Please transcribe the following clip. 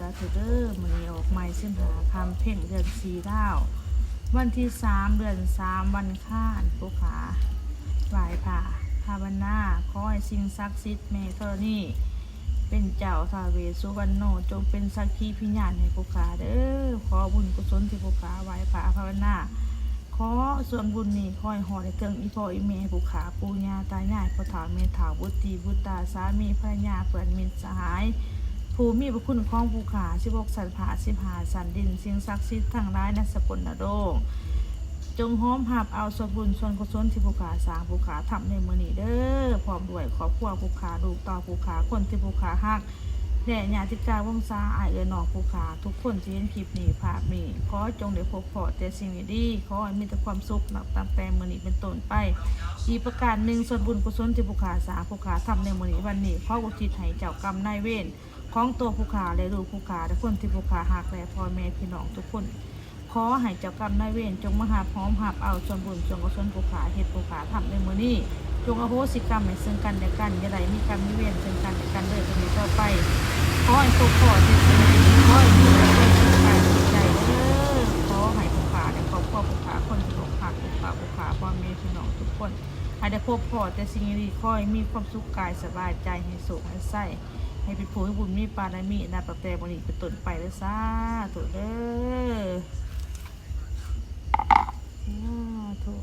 าธุเด้อมื้อนี้ออกใหม่สิบหาคำเพ่งเดือน4ดาววันที่3เดือน3วันข้านผู้ขาไหว้พระภาวนาขอให้สิ่งศักดิ์สิทธิ์แม่ธรณีเป็นเจ้าท้าวเวสสุวรรณโนจงเป็นสักขีพยานให้ผู้ขาเด้อขอบุญกุศลที่ผู้ขาไหว้พระภาวนาขอส่วนบุญนี้คอยหอดให้ถึงอีพ่ออีแม่ผู้ขาปู่ย่าตายายพ่อเฒ่าแม่เฒ่าบุตรีบุตตาสามีภรรยาเพื่อนมิตรสหายผู้มีพระคุณของผู้ขา16สันผา15สันดินสิ่งศักดิ์สิทธิ์ทั้งหลายในสกลนโลกจงห้อมหับเอาส่วนบุญส่วนกุศลที่ผู้ขาสร้างผู้ขาทำในมื้อนี้เด้อพร้อมด้วยครอบครัวผู้ขาลูกต่อผู้ขาคนที่ผู้ขาฮักและญาติกาวงศาอายน้องผู้ขาทุกคนที่เห็นคลิปนี้ภาพนี้ขอจงได้พบพอแต่สิ่งดีๆขอให้มีแต่ความสุขนับตั้งแต่มื้อนี้เป็นต้นไปอีกประการหนึ่งส่วนบุญกุศลที่ผู้ขาสร้างผู้ขาทำในมื้อนี้วันนี้ขออุทิศให้เจ้ากรรมนายเวรของตัวผู้ขาและลูกผู้ขาและคนที่ผู้ขาฮักและพ่อแม่พี่น้องทุกคนขอให้เจ้ากรรมนายเวรจงมาหาพร้อมหับเอาส่วนบุญส่วนกุศลผู้ขาเฮ็ดผู้ขาทำในมื้อนี้จงอโหสิกรรมให้ซึ่งกันและกันอย่าได้มีกรรมมีเวรซึ่งกันและกันเด้อจะมีต่อไปขอให้พบพอที่สิ่งดีขอให้มีแต่ความสุขกายสุขใจเด้อขอให้ผู้ขาและครอบครัวผู้ขาคนที่รักผู้ขาพ่อแม่พี่น้องทุกคนให้ได้พบพอแต่สิ่งดีขอให้มีความสุขกายสบายใจให้สุขให้ใสให้เป็นผู้ให้บุญมีปานามีนาประแต่วันนี้เป็นต้นไปเลยซาถูกเด้อถูก